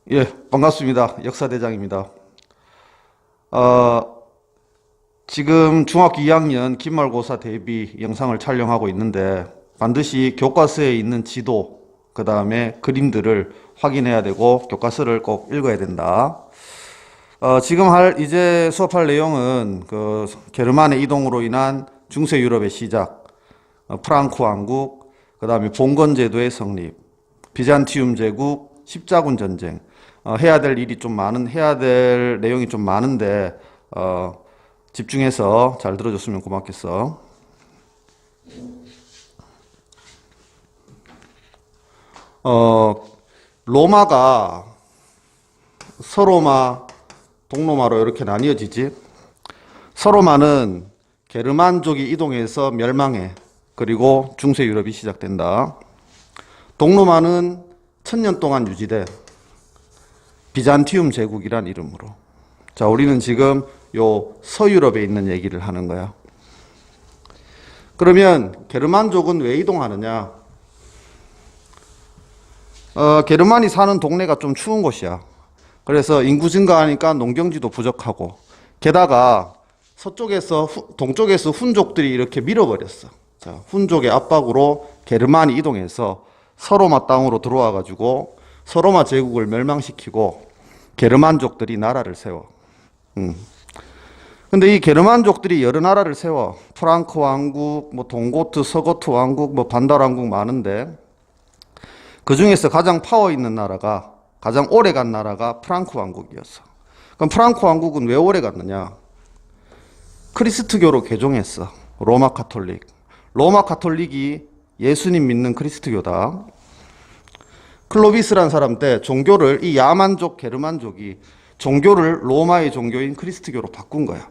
예, 반갑습니다. 역사대장입니다. 어, 지금 중학교 2학년 기말고사 대비 영상을 촬영하고 있는데 반드시 교과서에 있는 지도, 그 다음에 그림들을 확인해야 되고 교과서를 꼭 읽어야 된다. 지금 이제 수업할 내용은 그 게르만의 이동으로 인한 중세 유럽의 시작, 프랑크 왕국, 그 다음에 봉건제도의 성립, 비잔티움 제국, 십자군 전쟁, 해야 될 일이 좀 해야 될 내용이 좀 많은데, 집중해서 잘 들어줬으면 고맙겠어. 로마가 서로마, 동로마로 이렇게 나뉘어지지. 서로마는 게르만족이 이동해서 멸망해. 그리고 중세 유럽이 시작된다. 동로마는 1000년 동안 유지돼. 비잔티움 제국이란 이름으로. 자, 우리는 지금 요 서유럽에 있는 얘기를 하는 거야. 그러면 게르만족은 왜 이동하느냐? 게르만이 사는 동네가 좀 추운 곳이야. 그래서 인구 증가하니까 농경지도 부족하고, 게다가 동쪽에서 훈족들이 이렇게 밀어버렸어. 자, 훈족의 압박으로 게르만이 이동해서 서로마 땅으로 들어와 가지고 서로마 제국을 멸망시키고 게르만족들이 나라를 세워. 근데 이 게르만족들이 여러 나라를 세워. 프랑크 왕국, 뭐 동고트, 서고트 왕국, 뭐 반달 왕국 많은데 그 중에서 가장 파워 있는 나라가, 가장 오래 간 나라가 프랑크 왕국이었어. 그럼 프랑크 왕국은 왜 오래 갔느냐? 크리스트교로 개종했어. 로마 카톨릭. 로마 카톨릭이 예수님 믿는 크리스트교다. 클로비스란 사람 때 종교를, 이 야만족, 게르만족이 종교를 로마의 종교인 크리스트교로 바꾼 거야.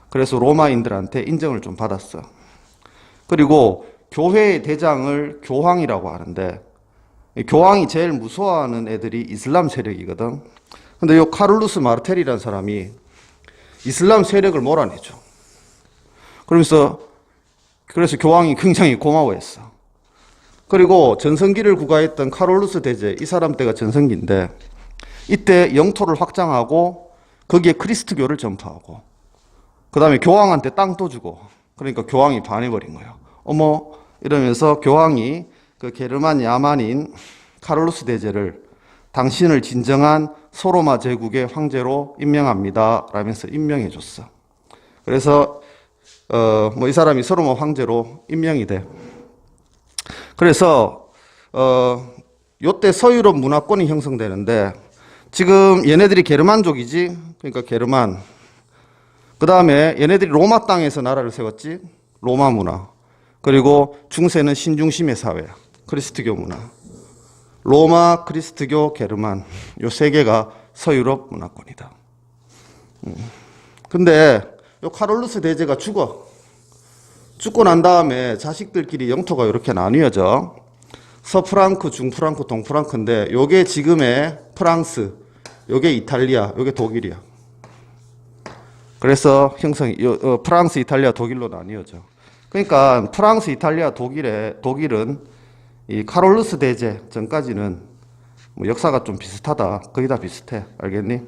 그래서 로마인들한테 인정을 좀 받았어. 그리고 교회의 대장을 교황이라고 하는데, 교황이 제일 무서워하는 애들이 이슬람 세력이거든. 근데 이 카를루스 마르텔이라는 사람이 이슬람 세력을 몰아내죠. 그래서 교황이 굉장히 고마워했어. 그리고 전성기를 구가했던 카롤루스 대제, 이 사람 때가 전성기인데 이때 영토를 확장하고 거기에 크리스트교를 전파하고 그 다음에 교황한테 땅도 주고, 그러니까 교황이 반해버린 거예요. 어머, 이러면서 교황이 그 게르만 야만인 카롤루스 대제를 당신을 진정한 소로마 제국의 황제로 임명합니다 라면서 임명해줬어. 그래서 이 사람이 소로마 황제로 임명이 돼. 그래서 요때 서유럽 문화권이 형성되는데, 지금 얘네들이 게르만족이지. 그러니까 게르만. 그 다음에 얘네들이 로마 땅에서 나라를 세웠지. 로마 문화. 그리고 중세는 신중심의 사회야. 크리스트교 문화. 로마, 크리스트교, 게르만. 요 세 개가 서유럽 문화권이다. 근데 요 카롤루스 대제가 죽어. 죽고 난 다음에 자식들끼리 영토가 이렇게 나뉘어져. 서프랑크, 중프랑크, 동프랑크인데 요게 지금의 프랑스, 요게 이탈리아, 요게 독일이야. 그래서 프랑스, 이탈리아, 독일로 나뉘어져. 그러니까 프랑스, 이탈리아, 독일은 이 카롤루스 대제 전까지는 뭐 역사가 좀 비슷하다. 거의 다 비슷해. 알겠니?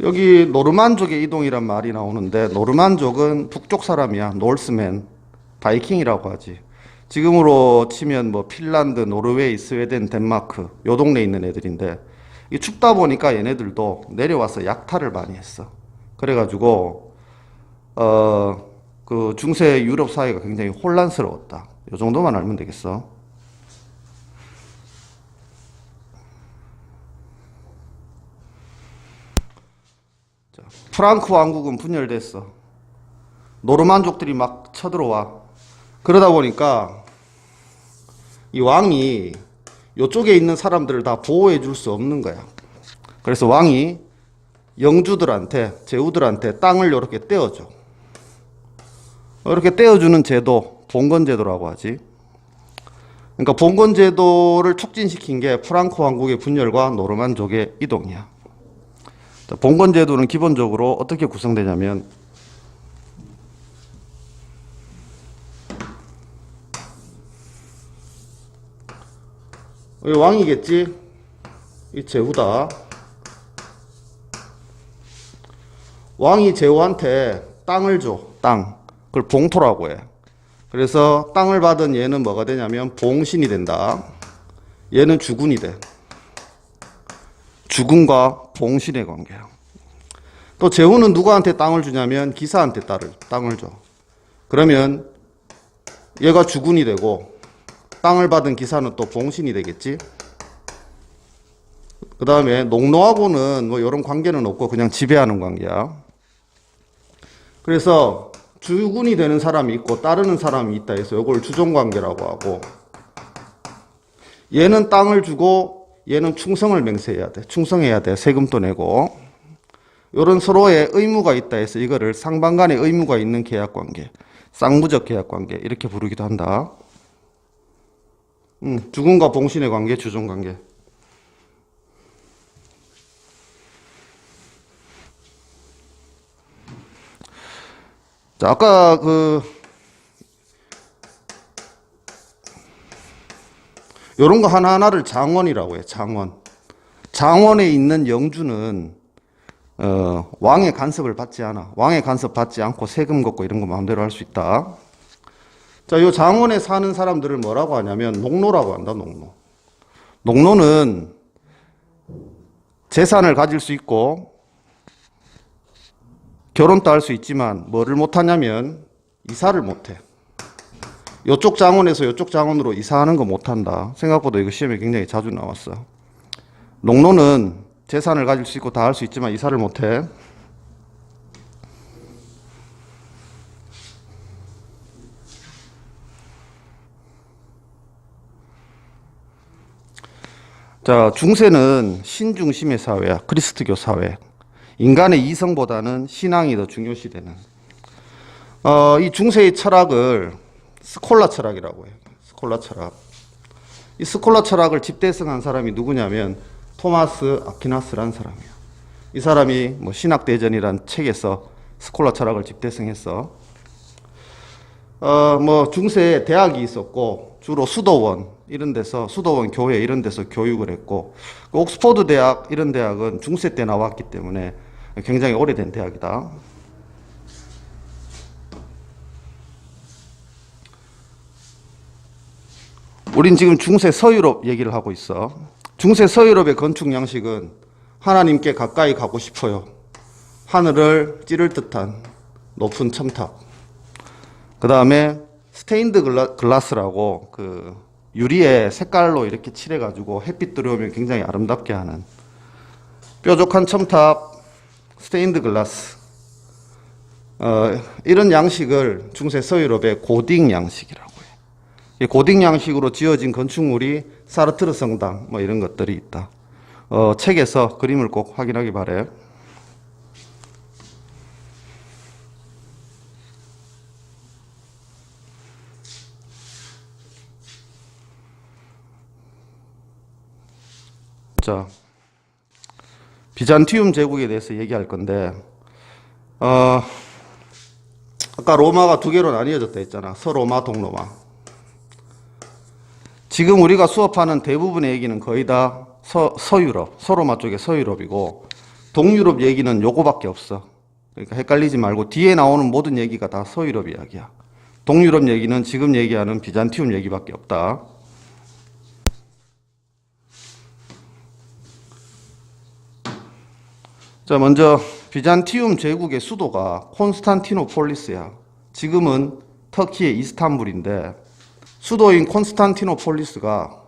여기 노르만족의 이동이란 말이 나오는데, 노르만족은 북쪽 사람이야. 노르스맨, 바이킹이라고 하지. 지금으로 치면 뭐 핀란드, 노르웨이, 스웨덴, 덴마크 요 동네에 있는 애들인데, 이 춥다 보니까 얘네들도 내려와서 약탈을 많이 했어. 그래가지고 그 중세 유럽 사회가 굉장히 혼란스러웠다. 요 정도만 알면 되겠어. 프랑크 왕국은 분열됐어. 노르만족들이 막 쳐들어와. 그러다 보니까 이 왕이 이쪽에 있는 사람들을 다 보호해 줄 수 없는 거야. 그래서 왕이 영주들한테, 제후들한테 땅을 이렇게 떼어줘. 이렇게 떼어주는 제도, 봉건제도라고 하지. 그러니까 봉건제도를 촉진시킨 게 프랑크 왕국의 분열과 노르만족의 이동이야. 자, 봉건 제도는 기본적으로 어떻게 구성되냐면 여기 왕이겠지? 이 제후다. 왕이 제후한테 땅을 줘. 땅. 그걸 봉토라고 해. 그래서 땅을 받은 얘는 뭐가 되냐면 봉신이 된다. 얘는 주군이 돼. 주군과 봉신의 관계야. 또 제후는 누구한테 땅을 주냐면 기사한테 땅을 줘. 그러면 얘가 주군이 되고 땅을 받은 기사는 또 봉신이 되겠지. 그 다음에 농노하고는 뭐 이런 관계는 없고 그냥 지배하는 관계야. 그래서 주군이 되는 사람이 있고 따르는 사람이 있다 해서 이걸 주종관계라고 하고, 얘는 땅을 주고 얘는 충성을 맹세해야 돼. 충성해야 돼. 세금도 내고. 이런 서로의 의무가 있다 해서 이거를 상방 간의 의무가 있는 계약관계, 쌍무적 계약관계 이렇게 부르기도 한다. 주군과 봉신의 관계, 주종관계. 자, 아까 요런 거 하나하나를 장원이라고 해. 장원에 있는 영주는 왕의 간섭을 받지 않아. 왕의 간섭 받지 않고 세금 걷고 이런 거 마음대로 할 수 있다. 자, 요 장원에 사는 사람들을 뭐라고 하냐면 농노라고 한다. 농노는 재산을 가질 수 있고 결혼도 할 수 있지만 뭐를 못하냐면 이사를 못해. 요쪽 장원에서 요쪽 장원으로 이사하는 거 못한다. 생각보다 이거 시험에 굉장히 자주 나왔어. 농노는 재산을 가질 수 있고 다 할 수 있지만 이사를 못해. 자, 중세는 신중심의 사회야. 그리스도교 사회. 인간의 이성보다는 신앙이 더 중요시되는. 이 중세의 철학을 스콜라 철학이라고 해요. 스콜라 철학. 이 스콜라 철학을 집대성한 사람이 누구냐면 토마스 아퀴나스라는 사람이에요. 이 사람이 뭐 신학대전이란 책에서 스콜라 철학을 집대성했어. 뭐 중세에 대학이 있었고 주로 수도원 이런 데서, 수도원 교회 이런 데서 교육을 했고, 옥스퍼드 대학 이런 대학은 중세 때 나왔기 때문에 굉장히 오래된 대학이다. 우린 지금 중세 서유럽 얘기를 하고 있어. 중세 서유럽의 건축 양식은 하나님께 가까이 가고 싶어요. 하늘을 찌를 듯한 높은 첨탑. 그 다음에 스테인드 글라스라고 유리에 색깔로 이렇게 칠해가지고 햇빛 들어오면 굉장히 아름답게 하는 뾰족한 첨탑, 스테인드 글라스. 이런 양식을 중세 서유럽의 고딕 양식이라고 해요. 이 고딕 양식으로 지어진 건축물이 사르트르 성당 뭐 이런 것들이 있다. 책에서 그림을 꼭 확인하기 바래. 자, 비잔티움 제국에 대해서 얘기할 건데, 아까 로마가 두 개로 나뉘어졌다 했잖아. 서로마, 동로마. 지금 우리가 수업하는 대부분의 얘기는 거의 다 서유럽, 서로마 쪽의 서유럽이고, 동유럽 얘기는 요거밖에 없어. 그러니까 헷갈리지 말고 뒤에 나오는 모든 얘기가 다 서유럽 이야기야. 동유럽 얘기는 지금 얘기하는 비잔티움 얘기밖에 없다. 자, 먼저 비잔티움 제국의 수도가 콘스탄티노폴리스야. 지금은 터키의 이스탄불인데 수도인 콘스탄티노폴리스가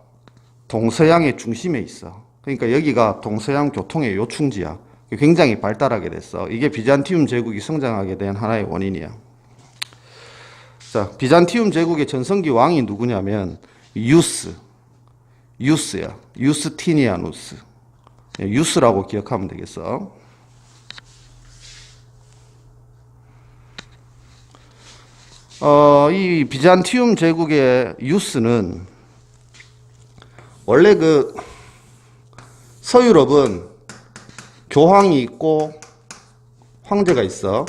동서양의 중심에 있어. 그러니까 여기가 동서양 교통의 요충지야. 굉장히 발달하게 됐어. 이게 비잔티움 제국이 성장하게 된 하나의 원인이야. 자, 비잔티움 제국의 전성기 왕이 누구냐면 유스야. 유스티니아누스. 유스라고 기억하면 되겠어. 이 비잔티움 제국의 유스는 원래 서유럽은 교황이 있고 황제가 있어.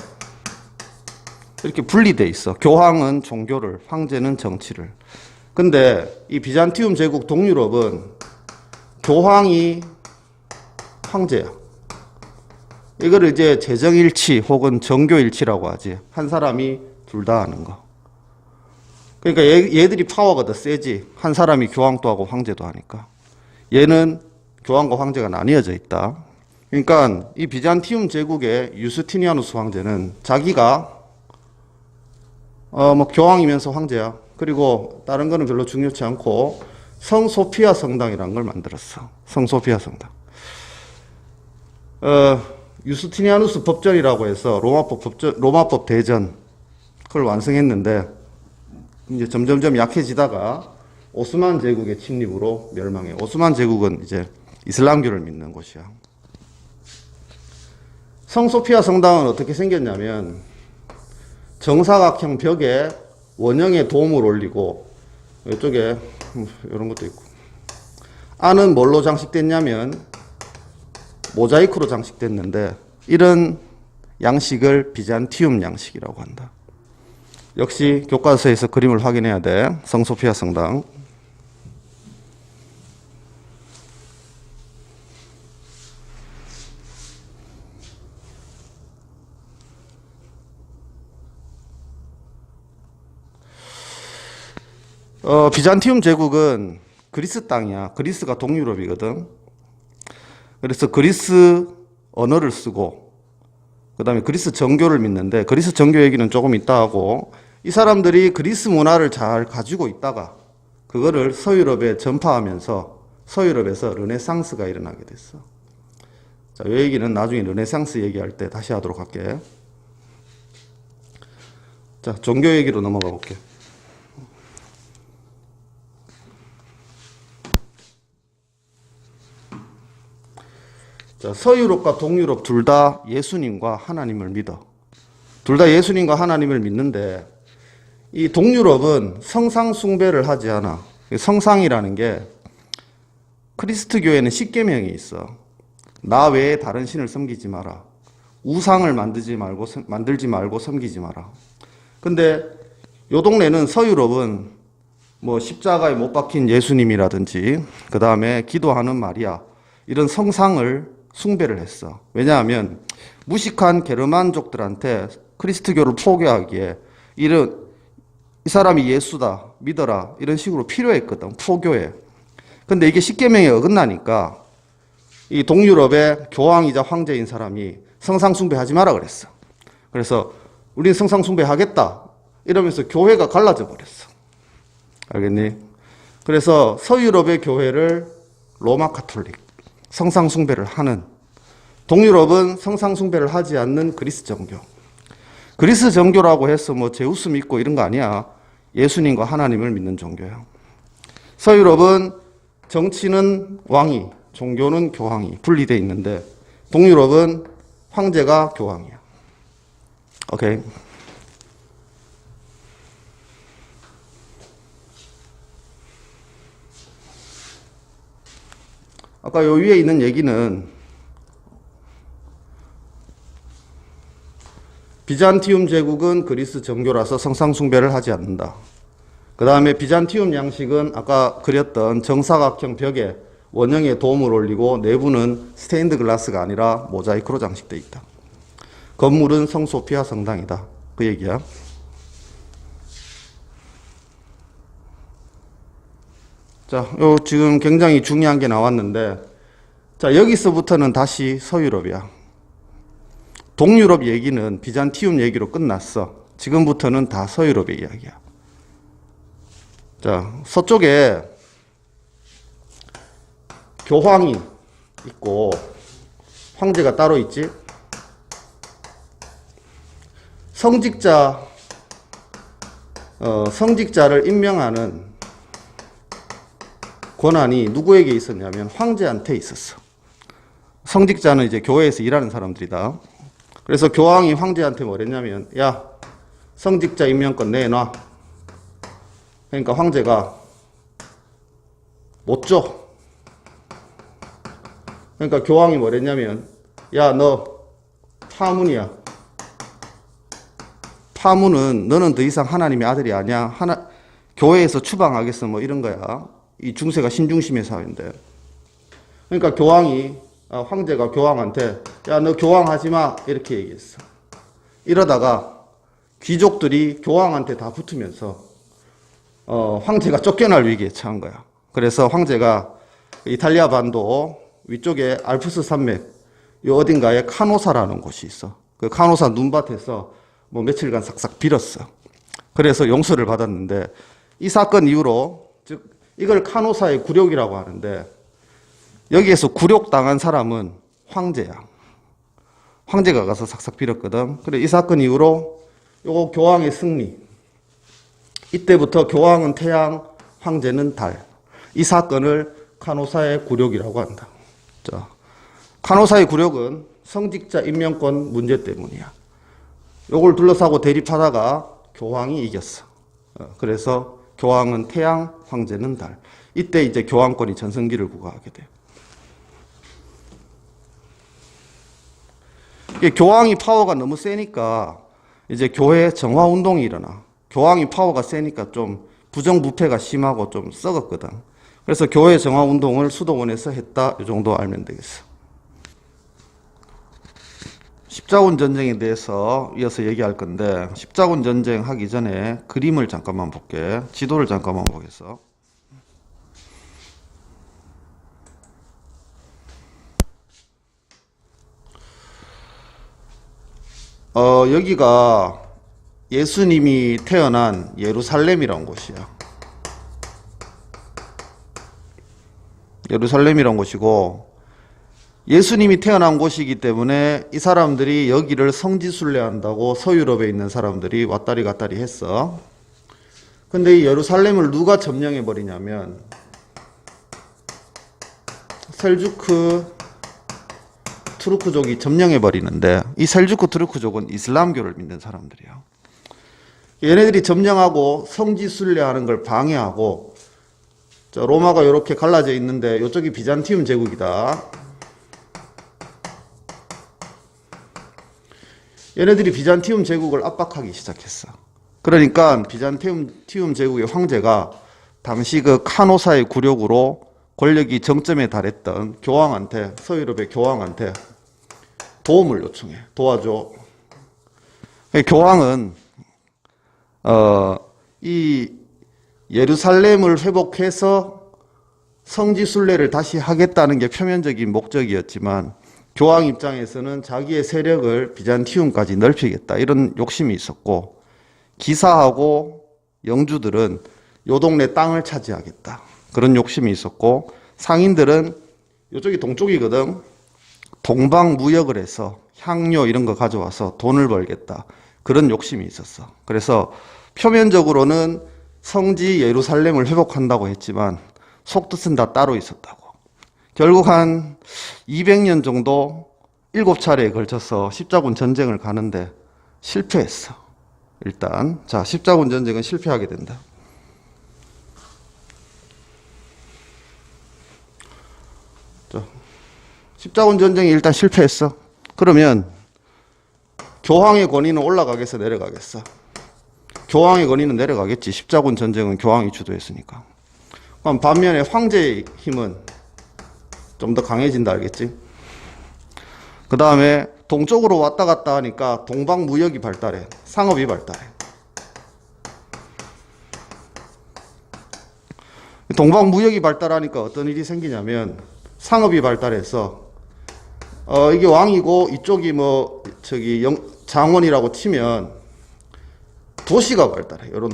이렇게 분리돼 있어. 교황은 종교를, 황제는 정치를. 근데 이 비잔티움 제국 동유럽은 교황이 황제야. 이거를 이제 재정일치 혹은 정교일치라고 하지. 한 사람이 둘 다 하는 거. 그러니까 얘들이 파워가 더 세지. 한 사람이 교황도 하고 황제도 하니까. 얘는 교황과 황제가 나뉘어져 있다. 그러니까 이 비잔티움 제국의 유스티니아누스 황제는 자기가 뭐 교황이면서 황제야. 그리고 다른 거는 별로 중요치 않고 성소피아 성당이라는 걸 만들었어. 성소피아 성당. 유스티니아누스 법전이라고 해서 로마법 대전 그걸 완성했는데 이제 점점점 약해지다가 오스만 제국의 침입으로 멸망해. 오스만 제국은 이제 이슬람교를 믿는 곳이야. 성소피아 성당은 어떻게 생겼냐면 정사각형 벽에 원형의 돔을 올리고 이쪽에 이런 것도 있고 안은 뭘로 장식됐냐면 모자이크로 장식됐는데 이런 양식을 비잔티움 양식이라고 한다. 역시 교과서에서 그림을 확인해야 돼. 성소피아 성당. 비잔티움 제국은 그리스 땅이야. 그리스가 동유럽이거든. 그래서 그리스 언어를 쓰고 그 다음에 그리스 정교를 믿는데 그리스 정교 얘기는 조금 이따 하고 이 사람들이 그리스 문화를 잘 가지고 있다가 그거를 서유럽에 전파하면서 서유럽에서 르네상스가 일어나게 됐어. 자, 이 얘기는 나중에 르네상스 얘기할 때 다시 하도록 할게. 자, 종교 얘기로 넘어가 볼게. 자, 서유럽과 동유럽 둘 다 예수님과 하나님을 믿어. 둘 다 예수님과 하나님을 믿는데 이 동유럽은 성상 숭배를 하지 않아. 성상이라는 게 크리스트교에는 십계명이 있어. 나 외에 다른 신을 섬기지 마라. 우상을 만들지 말고 섬기지 마라. 근데 요 동네는 서유럽은 뭐 십자가에 못 박힌 예수님이라든지 그 다음에 기도하는 마리아 이런 성상을 숭배를 했어. 왜냐하면 무식한 게르만족들한테 크리스트교를 포교하기에 이 사람이 예수다 믿어라 이런 식으로 필요했거든. 포교에. 근데 이게 십계명에 어긋나니까 이 동유럽의 교황이자 황제인 사람이 성상 숭배하지 마라 그랬어. 그래서 우린 성상 숭배하겠다 이러면서 교회가 갈라져 버렸어. 알겠니? 그래서 서유럽의 교회를 로마 카톨릭 성상 숭배를 하는, 동유럽은 성상 숭배를 하지 않는 그리스 정교. 그리스 정교라고 해서 뭐 제우스 믿고 이런 거 아니야. 예수님과 하나님을 믿는 종교야. 서유럽은 정치는 왕이, 종교는 교황이 분리되어 있는데 동유럽은 황제가 교황이야. 오케이. 아까 요 위에 있는 얘기는 비잔티움 제국은 그리스 정교라서 성상 숭배를 하지 않는다. 그 다음에 비잔티움 양식은 아까 그렸던 정사각형 벽에 원형의 돔을 올리고 내부는 스테인드 글라스가 아니라 모자이크로 장식되어 있다. 건물은 성소피아 성당이다. 그 얘기야. 자, 요 지금 굉장히 중요한 게 나왔는데, 자, 여기서부터는 다시 서유럽이야. 동유럽 얘기는 비잔티움 얘기로 끝났어. 지금부터는 다 서유럽의 이야기야. 자, 서쪽에 교황이 있고 황제가 따로 있지. 성직자를 임명하는 권한이 누구에게 있었냐면 황제한테 있었어. 성직자는 이제 교회에서 일하는 사람들이다. 그래서 교황이 황제한테 뭐랬냐면, 야, 성직자 임명권 내놔. 그러니까 황제가 못 줘. 그러니까 교황이 뭐랬냐면, 야, 너 파문이야. 파문은 너는 더 이상 하나님의 아들이 아니야. 교회에서 추방하겠어. 뭐 이런 거야. 이 중세가 신중심의 사회인데. 그러니까 황제가 교황한테 야, 너 교황하지 마. 이렇게 얘기했어. 이러다가 귀족들이 교황한테 다 붙으면서 황제가 쫓겨날 위기에 처한 거야. 그래서 황제가 이탈리아 반도 위쪽에 알프스 산맥 이 어딘가에 카노사라는 곳이 있어. 그 카노사 눈밭에서 뭐 며칠간 싹싹 빌었어. 그래서 용서를 받았는데 이 사건 이후로 즉 이걸 카노사의 굴욕이라고 하는데 여기에서 굴욕당한 사람은 황제야. 황제가 가서 싹싹 빌었거든. 그래 이 사건 이후로 요거 교황의 승리. 이때부터 교황은 태양, 황제는 달. 이 사건을 카노사의 굴욕이라고 한다. 자, 카노사의 굴욕은 성직자 임명권 문제 때문이야. 요걸 둘러싸고 대립하다가 교황이 이겼어. 그래서 교황은 태양, 황제는 달. 이때 이제 교황권이 전성기를 구가하게 돼. 이게 교황이 파워가 너무 세니까 이제 교회 정화 운동이 일어나. 교황이 파워가 세니까 좀 부정부패가 심하고 좀 썩었거든. 그래서 교회 정화 운동을 수도원에서 했다. 이 정도 알면 되겠어. 십자군 전쟁에 대해서 이어서 얘기할 건데 십자군 전쟁 하기 전에 그림을 잠깐만 볼게. 지도를 잠깐만 보겠어. 여기가 예수님이 태어난 예루살렘이라는 곳이야. 예루살렘이라는 곳이고 예수님이 태어난 곳이기 때문에 이 사람들이 여기를 성지순례한다고 서유럽에 있는 사람들이 왔다리 갔다리 했어. 근데 이 예루살렘을 누가 점령해 버리냐면 셀주크 투르크족이 점령해 버리는데 이 셀주크 투르크족은 이슬람교를 믿는 사람들이야. 얘네들이 점령하고 성지순례하는 걸 방해하고 자, 로마가 이렇게 갈라져 있는데 이쪽이 비잔티움 제국이다. 얘네들이 비잔티움 제국을 압박하기 시작했어. 그러니까 비잔티움 제국의 황제가 당시 그 카노사의 굴욕으로 권력이 정점에 달했던 교황한테, 서유럽의 교황한테 도움을 요청해. 도와줘. 교황은 이 예루살렘을 회복해서 성지순례를 다시 하겠다는 게 표면적인 목적이었지만 교황 입장에서는 자기의 세력을 비잔티움까지 넓히겠다 이런 욕심이 있었고 기사하고 영주들은 요 동네 땅을 차지하겠다 그런 욕심이 있었고 상인들은 이쪽이 동쪽이거든. 동방무역을 해서 향료 이런 거 가져와서 돈을 벌겠다 그런 욕심이 있었어. 그래서 표면적으로는 성지 예루살렘을 회복한다고 했지만 속뜻은 다 따로 있었다고. 결국 한 200년 정도 7차례에 걸쳐서 십자군 전쟁을 가는데 실패했어. 일단 자 십자군 전쟁은 실패하게 된다. 자, 십자군 전쟁이 일단 실패했어. 그러면 교황의 권위는 올라가겠어 내려가겠어? 교황의 권위는 내려가겠지. 십자군 전쟁은 교황이 주도했으니까. 그럼 반면에 황제의 힘은 좀 더 강해진다 알겠지? 그 다음에 동쪽으로 왔다 갔다 하니까 동방무역이 발달해. 상업이 발달해. 동방무역이 발달하니까 어떤 일이 생기냐면 상업이 발달해서 이게 왕이고 이쪽이 뭐 장원이라고 치면 도시가 발달해. 이런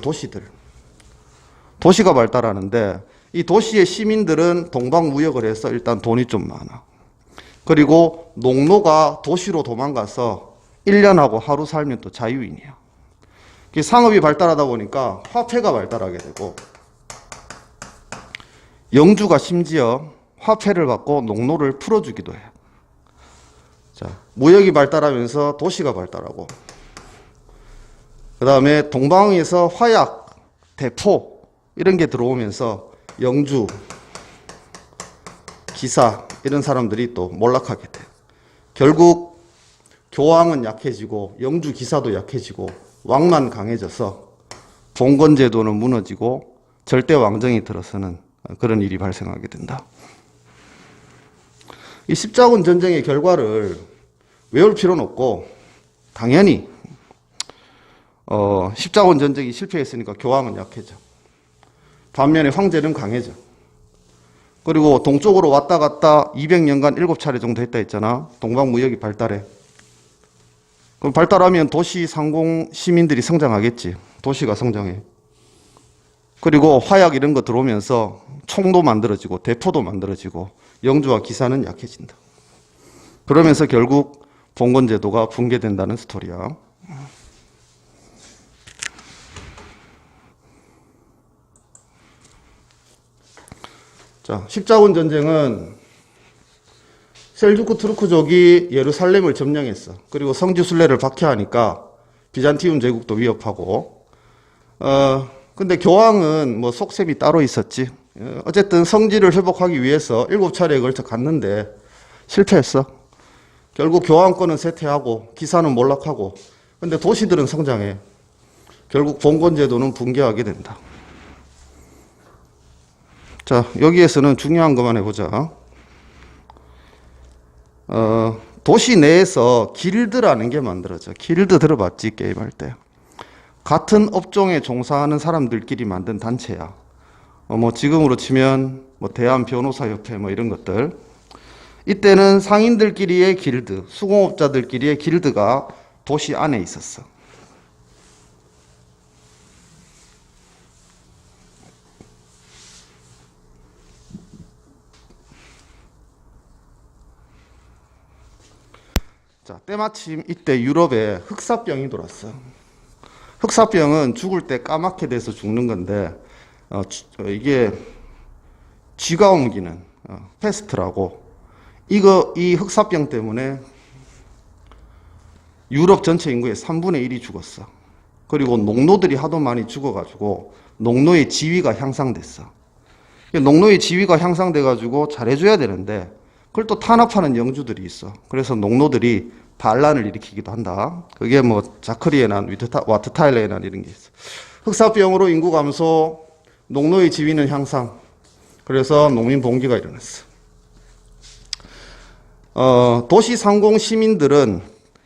도시가 발달하는데 이 도시의 시민들은 동방무역을 해서 일단 돈이 좀 많아. 그리고 농노가 도시로 도망가서 1년하고 하루 살면 또 자유인이야. 상업이 발달하다 보니까 화폐가 발달하게 되고 영주가 심지어 화폐를 받고 농노를 풀어주기도 해. 자, 무역이 발달하면서 도시가 발달하고 그 다음에 동방에서 화약, 대포 이런 게 들어오면서 영주, 기사 이런 사람들이 또 몰락하게 돼. 결국 교황은 약해지고 영주 기사도 약해지고 왕만 강해져서 봉건제도는 무너지고 절대 왕정이 들어서는 그런 일이 발생하게 된다. 이 십자군 전쟁의 결과를 외울 필요는 없고 당연히 십자군 전쟁이 실패했으니까 교황은 약해져. 반면에 황제는 강해져. 그리고 동쪽으로 왔다 갔다 200년간 7차례 정도 했다 했잖아. 동방무역이 발달해. 그럼 발달하면 도시 상공 시민들이 성장하겠지. 도시가 성장해. 그리고 화약 이런 거 들어오면서 총도 만들어지고 대포도 만들어지고 영주와 기사는 약해진다. 그러면서 결국 봉건제도가 붕괴된다는 스토리야. 자, 십자군 전쟁은 셀주크 투르크족이 예루살렘을 점령했어. 그리고 성지 순례를 박해하니까 비잔티움 제국도 위협하고. 근데 교황은 뭐 속셈이 따로 있었지. 어쨌든 성지를 회복하기 위해서 7차례에 걸쳐 갔는데 실패했어. 결국 교황권은 쇠퇴하고 기사는 몰락하고. 근데 도시들은 성장해. 결국 봉건제도는 붕괴하게 된다. 자, 여기에서는 중요한 것만 해보자. 도시 내에서 길드라는 게 만들어져. 길드 들어봤지, 게임할 때. 같은 업종에 종사하는 사람들끼리 만든 단체야. 뭐 지금으로 치면 뭐 대한변호사협회 뭐 이런 것들. 이때는 상인들끼리의 길드, 수공업자들끼리의 길드가 도시 안에 있었어. 자, 때마침 이때 유럽에 흑사병이 돌았어. 흑사병은 죽을 때 까맣게 돼서 죽는 건데 이게 쥐가 옮기는 페스트라고. 이 흑사병 때문에 유럽 전체 인구의 3분의 1이 죽었어. 그리고 농노들이 하도 많이 죽어가지고 농노의 지위가 향상됐어. 농노의 지위가 향상돼가지고 잘해줘야 되는데 그걸 또 탄압하는 영주들이 있어. 그래서 농노들이 반란을 일으키기도 한다. 그게 뭐 자크리의 난, 와트타일러의 난 이런 게 있어. 흑사병으로 인구 감소, 농노의 지위는 향상. 그래서 농민 봉기가 일어났어. 도시 상공 시민들은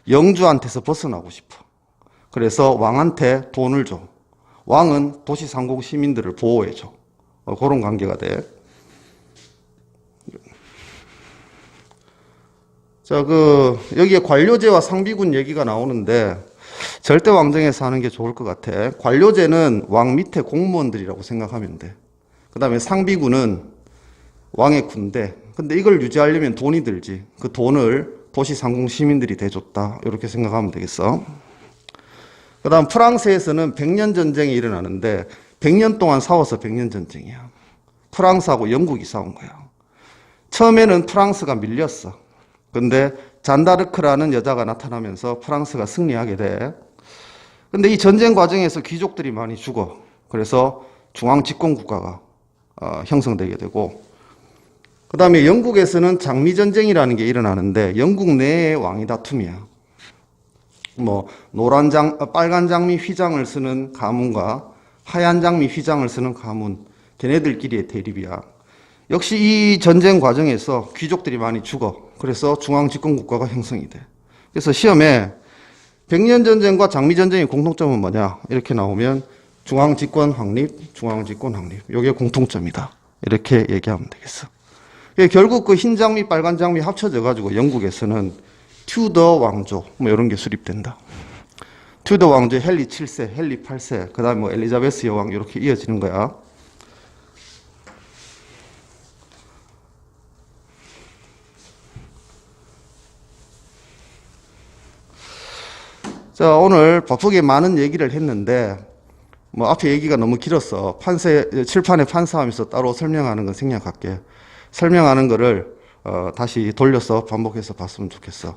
영주한테서 벗어나고 싶어. 그래서 왕한테 돈을 줘. 왕은 도시 상공 시민들을 보호해줘. 그런 관계가 돼. 자, 여기에 관료제와 상비군 얘기가 나오는데, 절대 왕정에서 하는 게 좋을 것 같아. 관료제는 왕 밑에 공무원들이라고 생각하면 돼. 그 다음에 상비군은 왕의 군대. 근데 이걸 유지하려면 돈이 들지. 그 돈을 도시 상공 시민들이 대줬다. 이렇게 생각하면 되겠어. 그 다음 프랑스에서는 100년 전쟁이 일어나는데, 100년 동안 싸워서 100년 전쟁이야. 프랑스하고 영국이 싸운 거야. 처음에는 프랑스가 밀렸어. 근데 잔다르크라는 여자가 나타나면서 프랑스가 승리하게 돼. 근데 이 전쟁 과정에서 귀족들이 많이 죽어. 그래서 중앙 집권 국가가 형성되게 되고, 그 다음에 영국에서는 장미전쟁이라는 게 일어나는데 영국 내의 왕위 다툼이야. 뭐 빨간 장미 휘장을 쓰는 가문과 하얀 장미 휘장을 쓰는 가문, 걔네들끼리의 대립이야. 역시 이 전쟁 과정에서 귀족들이 많이 죽어. 그래서 중앙집권국가가 형성이 돼. 그래서 시험에 100년 전쟁과 장미전쟁의 공통점은 뭐냐? 이렇게 나오면 중앙집권 확립, 중앙집권 확립. 이게 공통점이다. 이렇게 얘기하면 되겠어. 결국 그 흰 장미, 빨간 장미 합쳐져가지고 영국에서는 튜더 왕조, 뭐 이런 게 수립된다. 튜더 왕조 헨리 7세, 헨리 8세, 그 다음에 뭐 엘리자베스 여왕 이렇게 이어지는 거야. 자, 오늘 바쁘게 많은 얘기를 했는데, 뭐 앞에 얘기가 너무 길었어. 칠판에 판사하면서 따로 설명하는 건 생략할게. 설명하는 거를 다시 돌려서 반복해서 봤으면 좋겠어.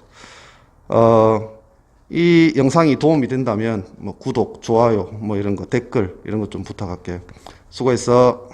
이 영상이 도움이 된다면 뭐 구독, 좋아요, 뭐 이런 거, 댓글 이런 거 좀 부탁할게. 수고했어.